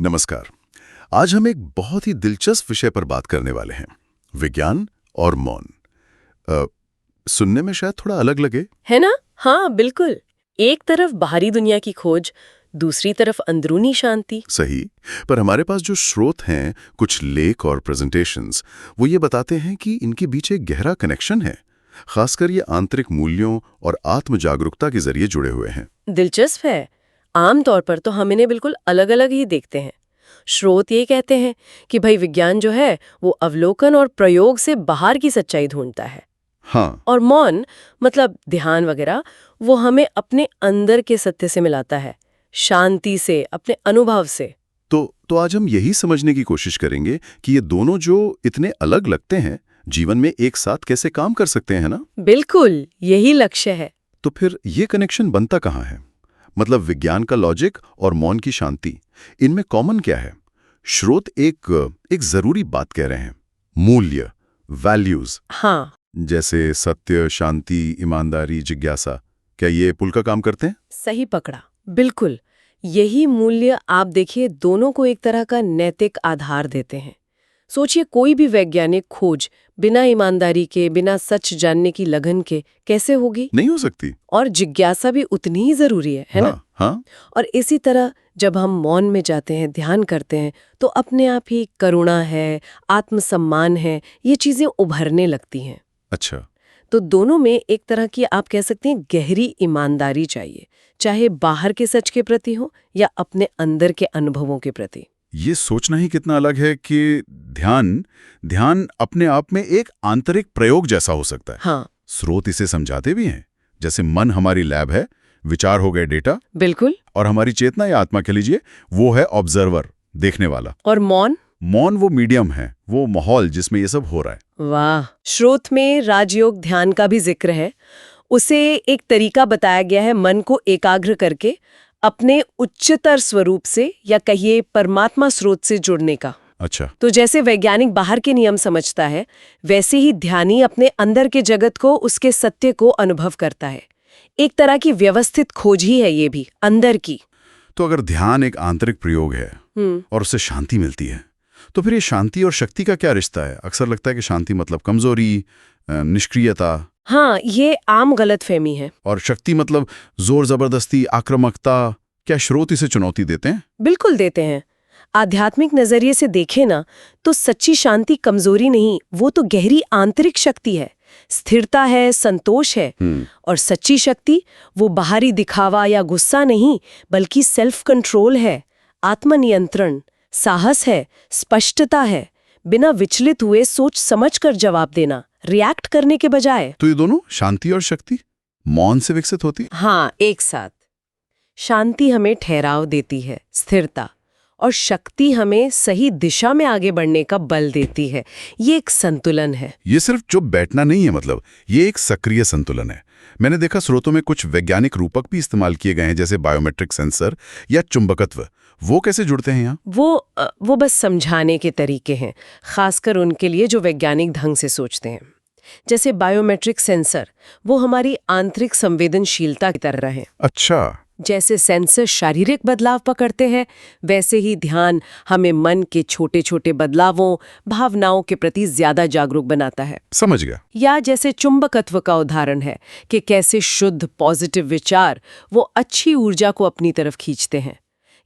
नमस्कार। आज हम एक बहुत ही दिलचस्प विषय पर बात करने वाले हैं, विज्ञान और मौन। अ, सुनने में शायद थोड़ा अलग लगे। है ना? हाँ, बिल्कुल। एक तरफ बाहरी दुनिया की खोज, दूसरी तरफ अंदरूनी शांति। सही, पर हमारे पास जो स्रोत हैं, कुछ लेख और प्रेजेंटेशंस, वो ये बताते हैं कि इनके बीच एक गहरा कनेक्शन है। खासकर ये आंतरिक मूल्यों और आत्म जागरूकता के जरिए जुड़े हुए हैं। दिलचस्प है। आमतौर पर तो हम इन्हें बिल्कुल अलग-अलग ही देखते हैं। स्रोत ये कहते हैं कि भाई विज्ञान जो है वो अवलोकन और प्रयोग से बाहर की सच्चाई ढूंढता है, हाँ, और मौन मतलब ध्यान वगैरह वो हमें अपने अंदर के सत्य से मिलाता है, शांति से, अपने अनुभव से। तो आज हम यही समझने की कोशिश करेंगे कि ये दोनों जो इतने अलग लगते हैं, जीवन में एक साथ कैसे काम कर सकते हैं, ना? बिल्कुल, यही लक्ष्य है। तो फिर ये कनेक्शन बनता कहाँ है? मतलब विज्ञान का लॉजिक और मौन की शांति, इनमें कॉमन क्या है? स्रोत एक जरूरी बात कह रहे हैं, मूल्य, वैल्यूज, हाँ, जैसे सत्य, शांति, ईमानदारी, जिज्ञासा। क्या ये पुल का काम करते हैं? सही पकड़ा। बिल्कुल, यही मूल्य आप देखिए दोनों को एक तरह का नैतिक आधार देते हैं। सोचिए कोई भी वैज्ञानिक खोज बिना ईमानदारी के, बिना सच जानने की लगन के कैसे होगी? नहीं हो सकती। और जिज्ञासा भी उतनी ही जरूरी है ना? हाँ, और इसी तरह जब हम मौन में जाते हैं, ध्यान करते हैं, तो अपने आप ही करुणा है, आत्मसम्मान है, ये चीजें उभरने लगती हैं। अच्छा। तो दोनों में एक तरह की आप कह सकते हैं गहरी ईमानदारी चाहिए, चाहे बाहर के सच के प्रति हो या अपने अंदर के अनुभवों के प्रति। ये सोचना ही कितना अलग है कि ध्यान अपने आप में एक आंतरिक प्रयोग जैसा हो सकता है। हाँ, स्रोत इसे समझाते भी हैं, जैसे मन हमारी लैब है, विचार हो गए डेटा, बिल्कुल। और हमारी चेतना या आत्मा कह लीजिए, वो है ऑब्जर्वर, देखने वाला। और मौन? मौन वो मीडियम है, वो माहौल जिसमें ये सब हो रहा है। वाह! स्रोत में राजयोग ध्यान का भी जिक्र है। उसे एक तरीका बताया गया है मन को एकाग्र करके अपने उच्चतर स्वरूप से या कहिए परमात्मा स्रोत से जुड़ने का। अच्छा। तो जैसे वैज्ञानिक बाहर के नियम समझता है, वैसे ही ध्यानी अपने अंदर के जगत को, उसके सत्य को अनुभव करता है। एक तरह की व्यवस्थित खोज ही है ये भी, अंदर की। तो अगर ध्यान एक आंतरिक प्रयोग है और उससे शांति मिलती है, तो फिर ये शांति और शक्ति का क्या रिश्ता है? अक्सर लगता है कि शांति मतलब कमजोरी, निष्क्रियता, हाँ, ये आम गलतफहमी है। और शक्ति मतलब जोर जबरदस्ती, आक्रामकता। क्या स्रोत इसे चुनौती देते हैं? बिल्कुल देते हैं। आध्यात्मिक नजरिए से देखें ना, तो सच्ची शांति कमजोरी नहीं, वो तो गहरी आंतरिक शक्ति है, स्थिरता है, संतोष है। और सच्ची शक्ति वो बाहरी दिखावा या गुस्सा नहीं, बल्कि सेल्फ कंट्रोल है, आत्मनियंत्रण, साहस है, स्पष्टता है, बिना विचलित हुए सोच समझकर जवाब देना, रिएक्ट करने के बजाय। तो ये दोनों, शांति और शक्ति, मौन से विकसित होती है? हाँ, एक साथ। शांति हमें ठहराव देती है, स्थिरता, और शक्ति हमें सही दिशा में आगे बढ़ने का बल देती है। ये एक संतुलन है। ये सिर्फ चुप बैठना नहीं है, मतलब ये एक सक्रिय संतुलन है। मैंने देखा स्रोतों में कुछ वैज्ञानिक रूपक भी इस्तेमाल किए गए हैं, जैसे बायोमेट्रिक सेंसर या चुंबकत्व। वो कैसे जुड़ते हैं यहाँ? वो बस समझाने के तरीके हैं, खासकर उनके लिए जो वैज्ञानिक ढंग से सोचते हैं। जैसे बायोमेट्रिक सेंसर, वो हमारी आंतरिक संवेदनशीलता की तरह है। अच्छा। जैसे सेंसर शारीरिक बदलाव पकड़ते हैं, वैसे ही ध्यान हमें मन के छोटे छोटे बदलावों, भावनाओं के प्रति ज्यादा जागरूक बनाता है। समझ गया। या जैसे चुंबकत्व का उदाहरण है कि कैसे शुद्ध पॉजिटिव विचार वो अच्छी ऊर्जा को अपनी तरफ खींचते हैं।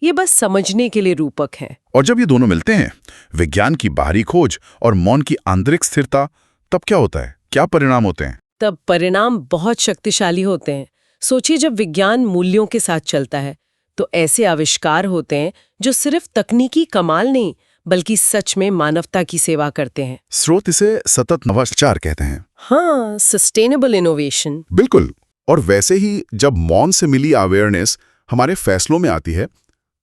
ये बस समझने के लिए रूपक हैं। और जब ये दोनों मिलते हैं, विज्ञान की बाहरी खोज और मौन की आंतरिक स्थिरता, तब क्या होता है? क्या परिणाम होते हैं? तब परिणाम बहुत शक्तिशाली होते हैं। सोचिए, जब विज्ञान मूल्यों के साथ चलता है, तो ऐसे आविष्कार होते हैं जो सिर्फ तकनीकी कमाल नहीं, बल्कि सच में मानवता की सेवा करते हैं। स्रोत इसे सतत नवाचार कहते हैं। हाँ, सस्टेनेबल इनोवेशन। बिल्कुल। और वैसे ही जब मौन से मिली अवेयरनेस हमारे फैसलों में आती है,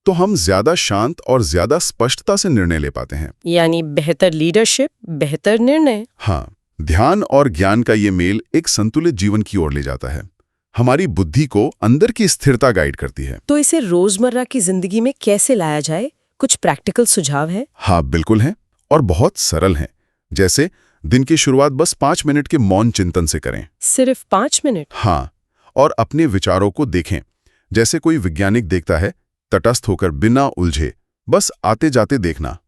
तो हम ज्यादा शांत और ज्यादा स्पष्टता से निर्णय ले पाते हैं। यानी बेहतर लीडरशिप, बेहतर निर्णय। हाँ, ध्यान और ज्ञान का ये मेल एक संतुलित जीवन की ओर ले जाता है, हमारी बुद्धि को अंदर की स्थिरता गाइड करती है। तो इसे रोजमर्रा की जिंदगी में कैसे लाया जाए? कुछ प्रैक्टिकल सुझाव है? हाँ, बिल्कुल है, और बहुत सरल है। जैसे दिन की शुरुआत बस 5 मिनट के मौन चिंतन से करें। सिर्फ 5 मिनट? हाँ, और अपने विचारों को देखें, जैसे कोई वैज्ञानिक देखता है, तटस्थ होकर, बिना उलझे, बस आते जाते देखना।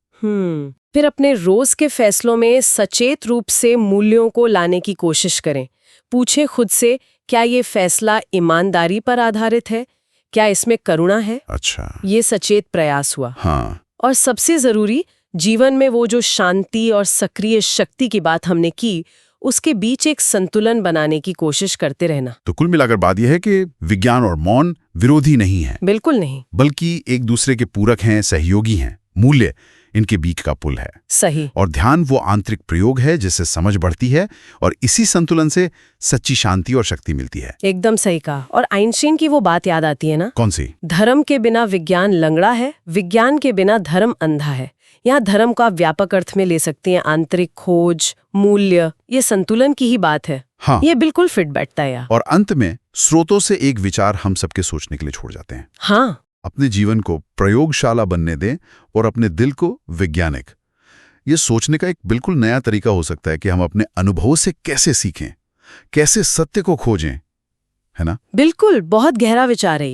फिर अपने रोज के फैसलों में सचेत रूप से मूल्यों को लाने की कोशिश करें। पूछें खुद से, क्या ये फैसला ईमानदारी पर आधारित है? क्या इसमें करुणा है? अच्छा, ये सचेत प्रयास हुआ। हाँ। और सबसे जरूरी, जीवन में वो जो शांति और सक्रिय शक्ति की बात हमने की, उसके बीच एक संतुलन बनाने की कोशिश करते रहना। तो कुल मिलाकर बात यह है कि विज्ञान और मौन विरोधी नहीं है, बिल्कुल नहीं, बल्कि एक दूसरे के पूरक हैं, सहयोगी हैं। मूल्य इनके बीच का पुल है। सही। और ध्यान वो आंतरिक प्रयोग है जिससे समझ बढ़ती है, और इसी संतुलन से सच्ची शांति और शक्ति मिलती है। एकदम सही कहा। और आइंस्टीन की वो बात याद आती है ना? कौन सी? धर्म के बिना विज्ञान लंगड़ा है, विज्ञान के बिना धर्म अंधा है। यहाँ धर्म का व्यापक अर्थ में ले सकते हैं आंतरिक खोज, मूल्य, ये संतुलन की ही बात है। हाँ। ये बिल्कुल फिट बैठता है। और अंत में स्रोतों से एक विचार हम सबके सोचने के लिए छोड़ जाते हैं। हाँ, अपने जीवन को प्रयोगशाला बनने दें और अपने दिल को वैज्ञानिक। ये सोचने का एक बिल्कुल नया तरीका हो सकता है कि हम अपने अनुभवों से कैसे सीखें, कैसे सत्य को खोजें, है ना? बिल्कुल, बहुत गहरा विचार है ये।